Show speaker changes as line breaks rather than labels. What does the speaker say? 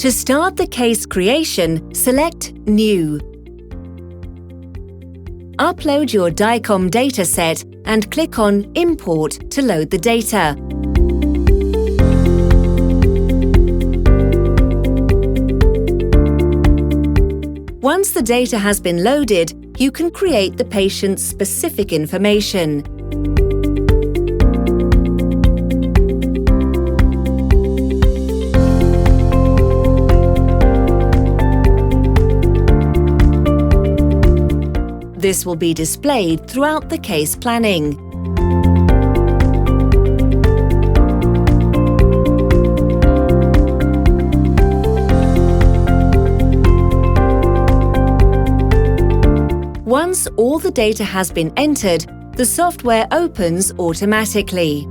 To start the case creation, select New. Upload your DICOM dataset and click on Import to load the data. Once the data has been loaded, you can create the patient's specific information. This will be displayed throughout the case planning. Once all the data has been entered, the software opens automatically.